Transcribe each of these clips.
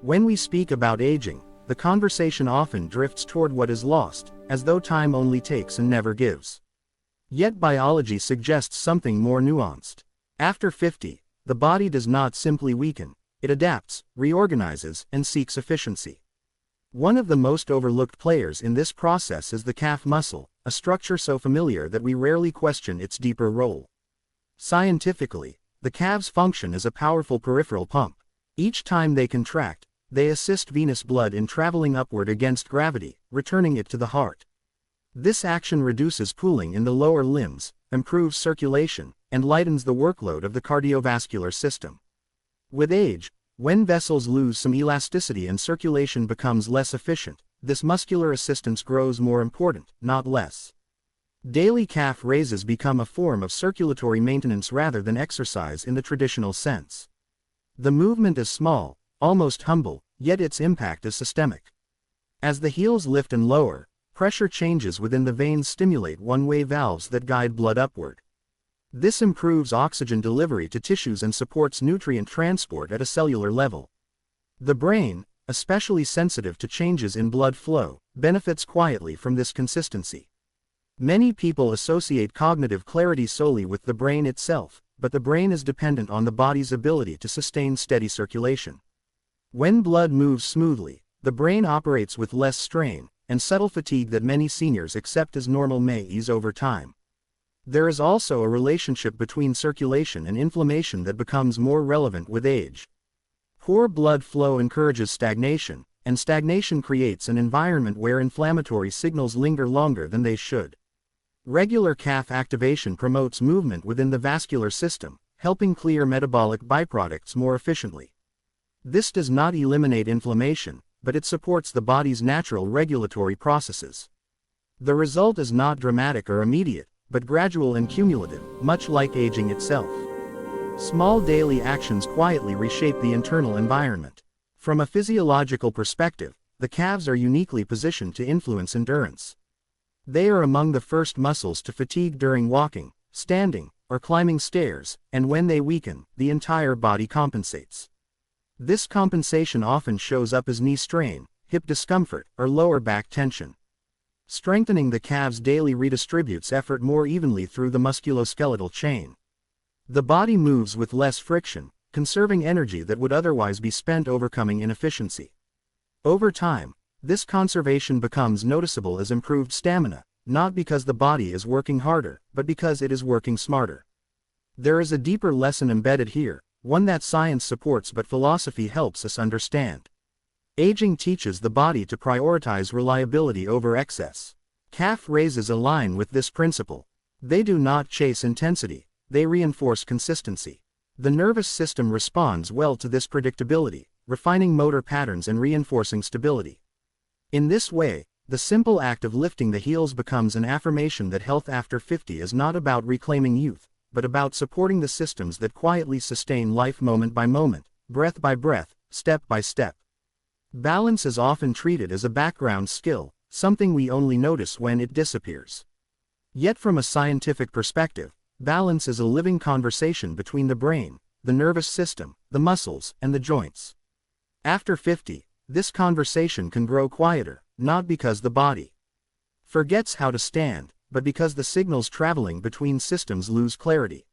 When we speak about aging, the conversation often drifts toward what is lost, as though time only takes and never gives. Yet biology suggests something more nuanced. After 50, the body does not simply weaken, it adapts, reorganizes, and seeks efficiency. One of the most overlooked players in this process is the calf muscle, a structure so familiar that we rarely question its deeper role. Scientifically, the calves function as a powerful peripheral pump. Each time they contract, they assist venous blood in traveling upward against gravity, returning it to the heart. This action reduces pooling in the lower limbs, improves circulation, and lightens the workload of the cardiovascular system. With age, when vessels lose some elasticity and circulation becomes less efficient, this muscular assistance grows more important, not less. Daily calf raises become a form of circulatory maintenance rather than exercise in the traditional sense. The movement is small, almost humble, yet its impact is systemic. As the heels lift and lower, pressure changes within the veins stimulate one-way valves that guide blood upward. This improves oxygen delivery to tissues and supports nutrient transport at a cellular level. The brain, especially sensitive to changes in blood flow, benefits quietly from this consistency. Many people associate cognitive clarity solely with the brain itself, but the brain is dependent on the body's ability to sustain steady circulation. When blood moves smoothly, the brain operates with less strain, and subtle fatigue that many seniors accept as normal may ease over time. There is also a relationship between circulation and inflammation that becomes more relevant with age. Poor blood flow encourages stagnation, and stagnation creates an environment where inflammatory signals linger longer than they should. Regular calf activation promotes movement within the vascular system, helping clear metabolic byproducts more efficiently. This does not eliminate inflammation, but it supports the body's natural regulatory processes. The result is not dramatic or immediate, but gradual and cumulative, much like aging itself. Small daily actions quietly reshape the internal environment. From a physiological perspective, the calves are uniquely positioned to influence endurance. They are among the first muscles to fatigue during walking, standing, or climbing stairs, and when they weaken, the entire body compensates. This compensation often shows up as knee strain, hip discomfort, or lower back tension. Strengthening the calves daily redistributes effort more evenly through the musculoskeletal chain. The body moves with less friction, conserving energy that would otherwise be spent overcoming inefficiency. Over time, this conservation becomes noticeable as improved stamina, not because the body is working harder, but because it is working smarter. There is a deeper lesson embedded here, one that science supports but philosophy helps us understand. Aging teaches the body to prioritize reliability over excess. Calf raises align with this principle. They do not chase intensity, they reinforce consistency. The nervous system responds well to this predictability, refining motor patterns and reinforcing stability. In this way, the simple act of lifting the heels becomes an affirmation that health after 50 is not about reclaiming youth, but about supporting the systems that quietly sustain life moment by moment, breath by breath, step by step. Balance is often treated as a background skill, something we only notice when it disappears. Yet from a scientific perspective, balance is a living conversation between the brain, the nervous system, the muscles, and the joints. After 50, this conversation can grow quieter, not because the body forgets how to stand, but because the signals traveling between systems lose clarity.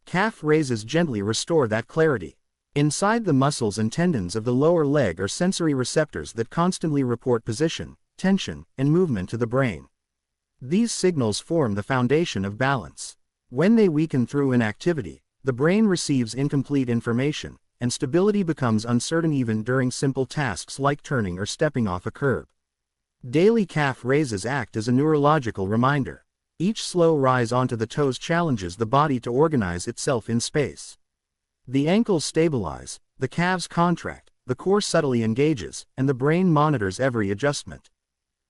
Calf raises gently restore that clarity. Inside the muscles and tendons of the lower leg are sensory receptors that constantly report position, tension, and movement to the brain. These signals form the foundation of balance. When they weaken through inactivity, the brain receives incomplete information, and stability becomes uncertain even during simple tasks like turning or stepping off a curb. Daily calf raises act as a neurological reminder. Each slow rise onto the toes challenges the body to organize itself in space. The ankles stabilize, the calves contract, the core subtly engages, and the brain monitors every adjustment.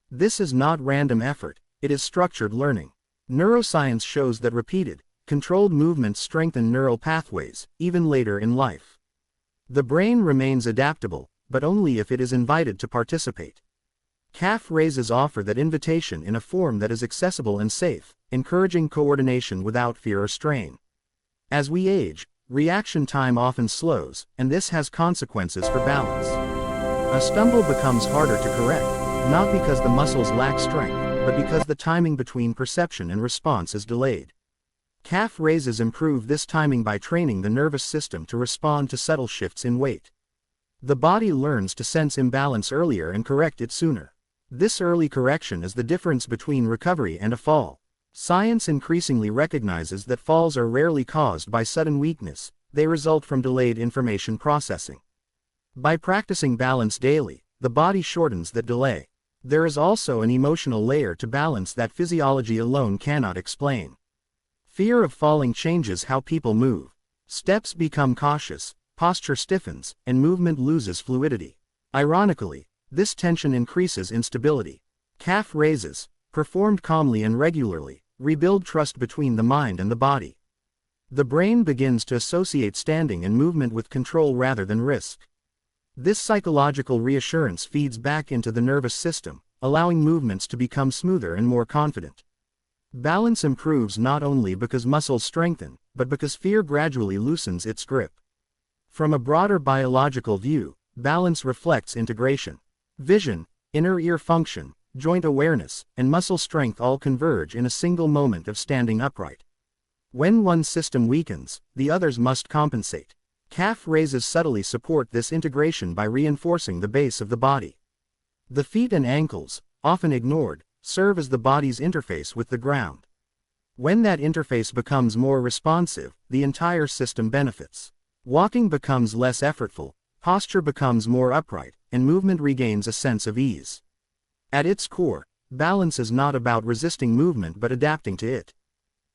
This is not random effort, it is structured learning. Neuroscience shows that repeated, controlled movements strengthen neural pathways, even later in life. The brain remains adaptable, but only if it is invited to participate. Calf raises offer that invitation in a form that is accessible and safe, encouraging coordination without fear or strain. As we age, reaction time often slows, and this has consequences for balance. A stumble becomes harder to correct, not because the muscles lack strength, but because the timing between perception and response is delayed. Calf raises improve this timing by training the nervous system to respond to subtle shifts in weight. The body learns to sense imbalance earlier and correct it sooner. This early correction is the difference between recovery and a fall. Science increasingly recognizes that falls are rarely caused by sudden weakness, they result from delayed information processing. By practicing balance daily, the body shortens that delay. There is also an emotional layer to balance that physiology alone cannot explain. Fear of falling changes how people move. Steps become cautious, posture stiffens, and movement loses fluidity. Ironically, this tension increases instability. Calf raises, performed calmly and regularly, rebuild trust between the mind and the body. The brain begins to associate standing and movement with control rather than risk. This psychological reassurance feeds back into the nervous system, allowing movements to become smoother and more confident. Balance improves not only because muscles strengthen, but because fear gradually loosens its grip. From a broader biological view, balance reflects integration. Vision, inner ear function, joint awareness, and muscle strength all converge in a single moment of standing upright. When one system weakens, the others must compensate. Calf raises subtly support this integration by reinforcing the base of the body. The feet and ankles, often ignored, serve as the body's interface with the ground. When that interface becomes more responsive, the entire system benefits. Walking becomes less effortful, posture becomes more upright, and movement regains a sense of ease. At its core, balance is not about resisting movement but adapting to it.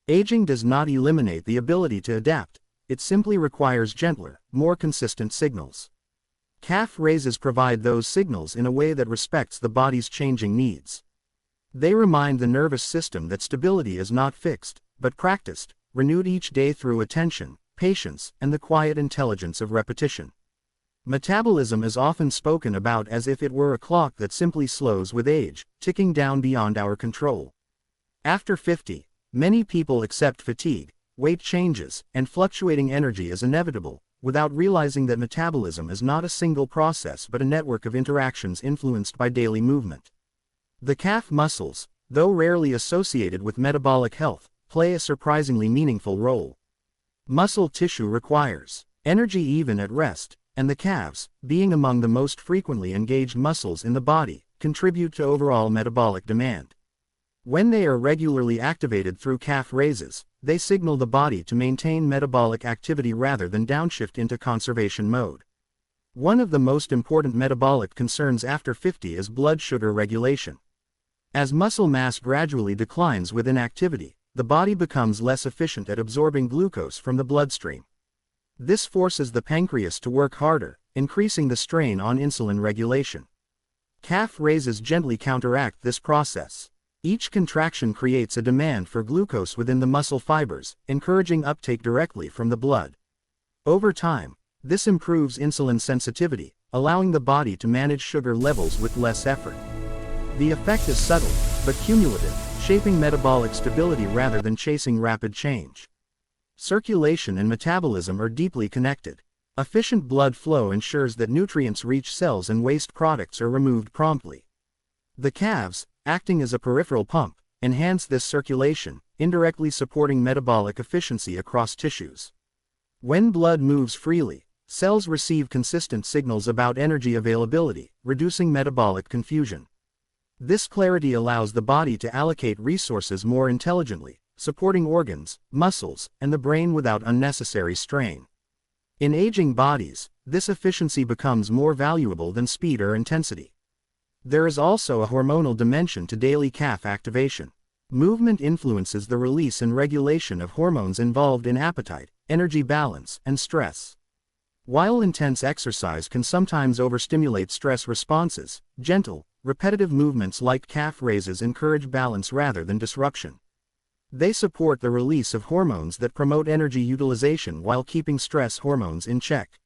Aging does not eliminate the ability to adapt, it simply requires gentler, more consistent signals. Calf raises provide those signals in a way that respects the body's changing needs. They remind the nervous system that stability is not fixed, but practiced, renewed each day through attention, patience, and the quiet intelligence of repetition. Metabolism is often spoken about as if it were a clock that simply slows with age, ticking down beyond our control. After 50, many people accept fatigue, weight changes, and fluctuating energy as inevitable, without realizing that metabolism is not a single process but a network of interactions influenced by daily movement. The calf muscles, though rarely associated with metabolic health, play a surprisingly meaningful role. Muscle tissue requires energy even at rest, and the calves, being among the most frequently engaged muscles in the body, contribute to overall metabolic demand. When they are regularly activated through calf raises, they signal the body to maintain metabolic activity rather than downshift into conservation mode. One of the most important metabolic concerns after 50 is blood sugar regulation. As muscle mass gradually declines with inactivity, the body becomes less efficient at absorbing glucose from the bloodstream. This forces the pancreas to work harder, increasing the strain on insulin regulation. Calf raises gently counteract this process. Each contraction creates a demand for glucose within the muscle fibers, encouraging uptake directly from the blood. Over time, this improves insulin sensitivity, allowing the body to manage sugar levels with less effort. The effect is subtle, but cumulative, shaping metabolic stability rather than chasing rapid change. Circulation and metabolism are deeply connected. Efficient blood flow ensures that nutrients reach cells and waste products are removed promptly. The calves, acting as a peripheral pump, enhance this circulation, indirectly supporting metabolic efficiency across tissues. When blood moves freely, cells receive consistent signals about energy availability, reducing metabolic confusion. This clarity allows the body to allocate resources more intelligently, supporting organs, muscles, and the brain without unnecessary strain. In aging bodies, this efficiency becomes more valuable than speed or intensity. There is also a hormonal dimension to daily calf activation. Movement influences the release and regulation of hormones involved in appetite, energy balance, and stress. While intense exercise can sometimes overstimulate stress responses, gentle, repetitive movements like calf raises encourage balance rather than disruption. They support the release of hormones that promote energy utilization while keeping stress hormones in check.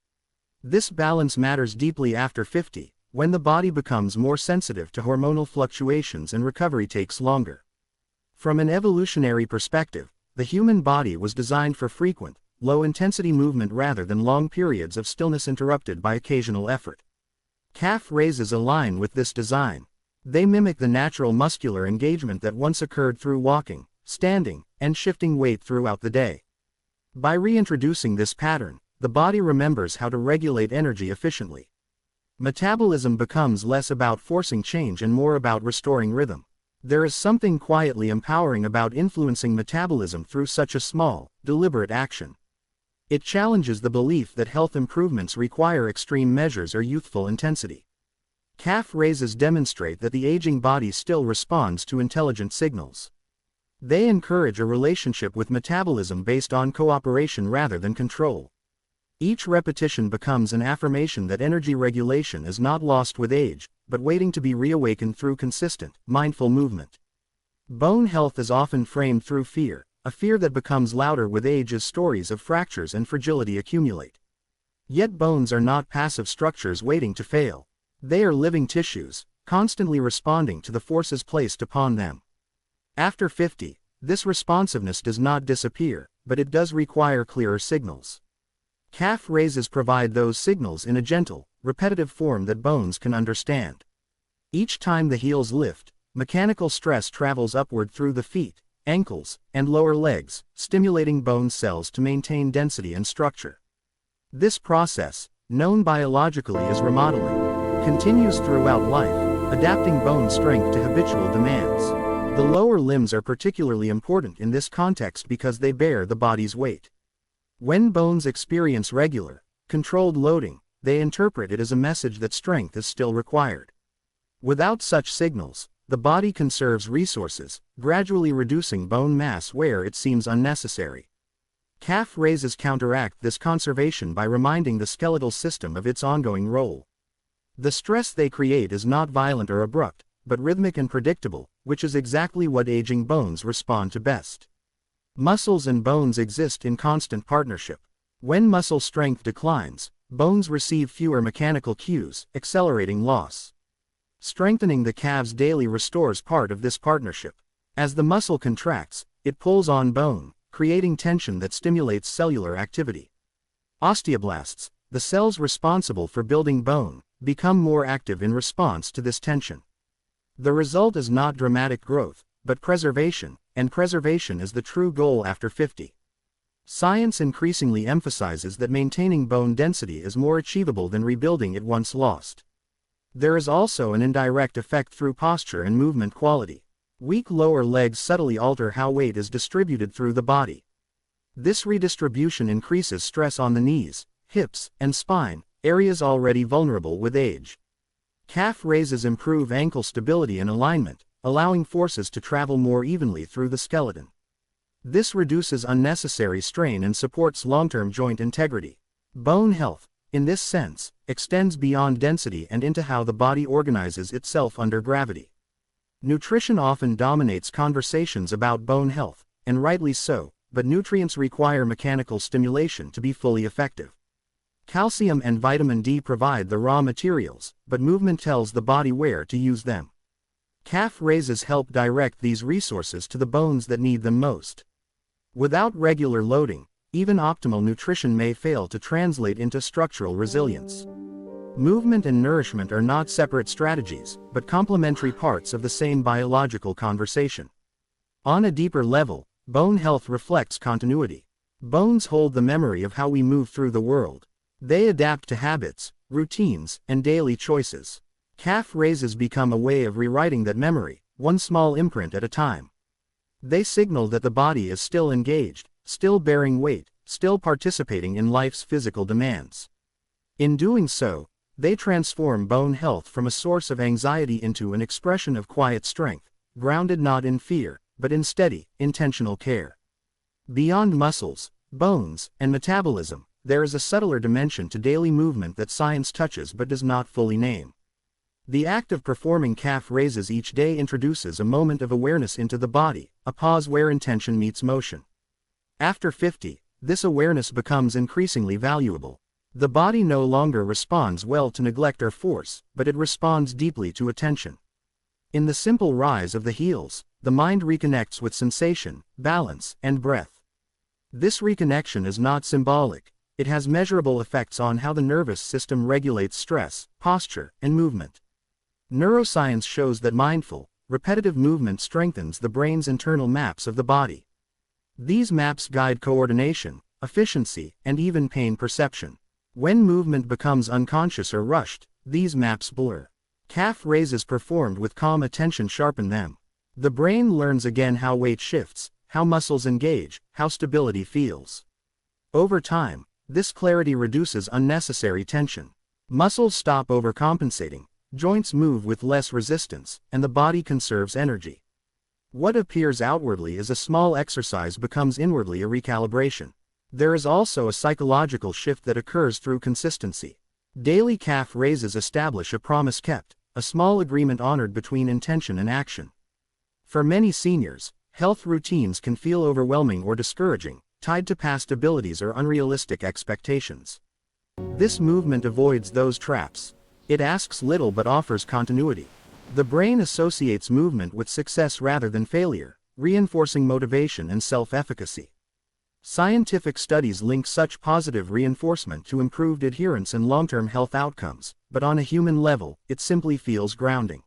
This balance matters deeply after 50, when the body becomes more sensitive to hormonal fluctuations and recovery takes longer. From an evolutionary perspective, the human body was designed for frequent, low-intensity movement rather than long periods of stillness interrupted by occasional effort. Calf raises align with this design. They mimic the natural muscular engagement that once occurred through walking, standing, and shifting weight throughout the day. By reintroducing this pattern, the body remembers how to regulate energy efficiently. Metabolism becomes less about forcing change and more about restoring rhythm. There is something quietly empowering about influencing metabolism through such a small, deliberate action. It challenges the belief that health improvements require extreme measures or youthful intensity. Calf raises demonstrate that the aging body still responds to intelligent signals. They encourage a relationship with metabolism based on cooperation rather than control. Each repetition becomes an affirmation that energy regulation is not lost with age, but waiting to be reawakened through consistent, mindful movement. Bone health is often framed through fear, a fear that becomes louder with age as stories of fractures and fragility accumulate. Yet bones are not passive structures waiting to fail. They are living tissues, constantly responding to the forces placed upon them. After 50, this responsiveness does not disappear, but it does require clearer signals. Calf raises provide those signals in a gentle, repetitive form that bones can understand. Each time the heels lift, mechanical stress travels upward through the feet, ankles, and lower legs, stimulating bone cells to maintain density and structure. This process, known biologically as remodeling, continues throughout life, adapting bone strength to habitual demands. The lower limbs are particularly important in this context because they bear the body's weight. When bones experience regular, controlled loading, they interpret it as a message that strength is still required. Without such signals, the body conserves resources, gradually reducing bone mass where it seems unnecessary. Calf raises counteract this conservation by reminding the skeletal system of its ongoing role. The stress they create is not violent or abrupt, but rhythmic and predictable, which is exactly what aging bones respond to best. Muscles and bones exist in constant partnership. When muscle strength declines, bones receive fewer mechanical cues, accelerating loss. Strengthening the calves daily restores part of this partnership. As the muscle contracts, it pulls on bone, creating tension that stimulates cellular activity. Osteoblasts, the cells responsible for building bone, become more active in response to this tension. The result is not dramatic growth, but preservation, and preservation is the true goal after 50. Science increasingly emphasizes that maintaining bone density is more achievable than rebuilding it once lost. There is also an indirect effect through posture and movement quality. Weak lower legs subtly alter how weight is distributed through the body. This redistribution increases stress on the knees, hips, and spine, areas already vulnerable with age. Calf raises improve ankle stability and alignment, allowing forces to travel more evenly through the skeleton. This reduces unnecessary strain and supports long-term joint integrity. Bone health, in this sense, extends beyond density and into how the body organizes itself under gravity. Nutrition often dominates conversations about bone health, and rightly so, but nutrients require mechanical stimulation to be fully effective. Calcium and vitamin D provide the raw materials, but movement tells the body where to use them. Calf raises help direct these resources to the bones that need them most. Without regular loading, even optimal nutrition may fail to translate into structural resilience. Movement and nourishment are not separate strategies, but complementary parts of the same biological conversation. On a deeper level, bone health reflects continuity. Bones hold the memory of how we move through the world. They adapt to habits, routines, and daily choices. Calf raises become a way of rewriting that memory, one small imprint at a time. They signal that the body is still engaged, still bearing weight, still participating in life's physical demands. In doing so, they transform bone health from a source of anxiety into an expression of quiet strength, grounded not in fear, but in steady, intentional care. Beyond muscles, bones, and metabolism, there is a subtler dimension to daily movement that science touches but does not fully name. The act of performing calf raises each day introduces a moment of awareness into the body, a pause where intention meets motion. After 50, this awareness becomes increasingly valuable. The body no longer responds well to neglect or force, but it responds deeply to attention. In the simple rise of the heels, the mind reconnects with sensation, balance, and breath. This reconnection is not symbolic, It has measurable effects on how the nervous system regulates stress, posture, and movement. Neuroscience shows that mindful, repetitive movement strengthens the brain's internal maps of the body. These maps guide coordination, efficiency, and even pain perception. When movement becomes unconscious or rushed, these maps blur. Calf raises performed with calm attention sharpen them. The brain learns again how weight shifts, how muscles engage, how stability feels. Over time, this clarity reduces unnecessary tension. Muscles stop overcompensating, joints move with less resistance, and the body conserves energy. What appears outwardly as a small exercise becomes inwardly a recalibration. There is also a psychological shift that occurs through consistency. Daily calf raises establish a promise kept, a small agreement honored between intention and action. For many seniors, health routines can feel overwhelming or discouraging, tied to past abilities or unrealistic expectations. This movement avoids those traps. It asks little but offers continuity. The brain associates movement with success rather than failure, reinforcing motivation and self-efficacy. Scientific studies link such positive reinforcement to improved adherence and long-term health outcomes, but on a human level, it simply feels grounding.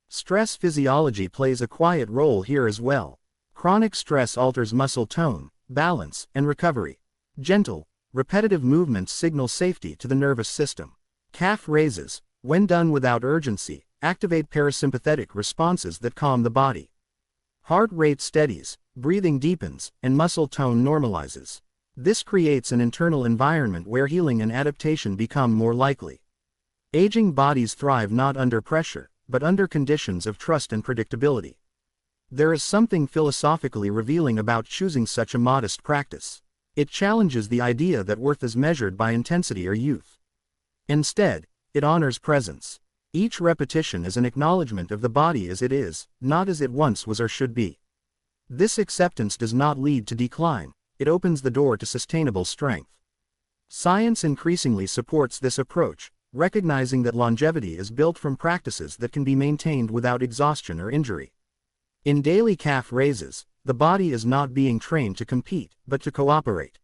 Stress physiology plays a quiet role here as well. Chronic stress alters muscle tone, balance, and recovery. Gentle, repetitive movements signal safety to the nervous system. Calf raises, when done without urgency, activate parasympathetic responses that calm the body. Heart rate steadies, breathing deepens, and muscle tone normalizes. This creates an internal environment where healing and adaptation become more likely. Aging bodies thrive not under pressure, but under conditions of trust and predictability. There is something philosophically revealing about choosing such a modest practice. It challenges the idea that worth is measured by intensity or youth. Instead, it honors presence. Each repetition is an acknowledgement of the body as it is, not as it once was or should be. This acceptance does not lead to decline, it opens the door to sustainable strength. Science increasingly supports this approach, recognizing that longevity is built from practices that can be maintained without exhaustion or injury. In daily calf raises, the body is not being trained to compete, but to cooperate.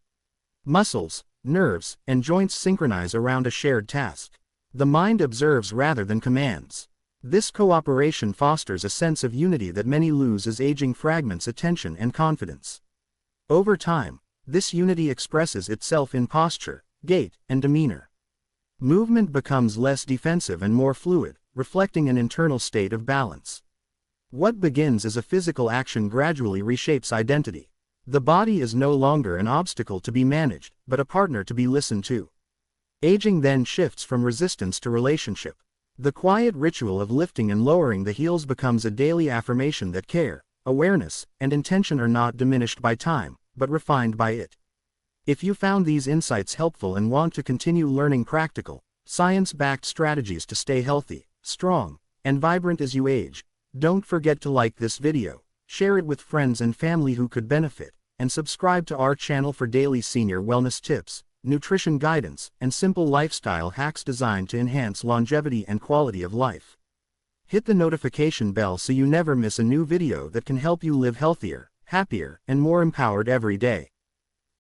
Muscles, nerves, and joints synchronize around a shared task. The mind observes rather than commands. This cooperation fosters a sense of unity that many lose as aging fragments attention and confidence. Over time, this unity expresses itself in posture, gait, and demeanor. Movement becomes less defensive and more fluid, reflecting an internal state of balance. What begins as a physical action gradually reshapes identity. The body is no longer an obstacle to be managed, but a partner to be listened to. Aging then shifts from resistance to relationship. The quiet ritual of lifting and lowering the heels becomes a daily affirmation that care, awareness, and intention are not diminished by time, but refined by it. If you found these insights helpful and want to continue learning practical, science-backed strategies to stay healthy, strong, and vibrant as you age, don't forget to like this video, share it with friends and family who could benefit, and subscribe to our channel for daily senior wellness tips, nutrition guidance, and simple lifestyle hacks designed to enhance longevity and quality of life. Hit the notification bell so you never miss a new video that can help you live healthier, happier, and more empowered every day.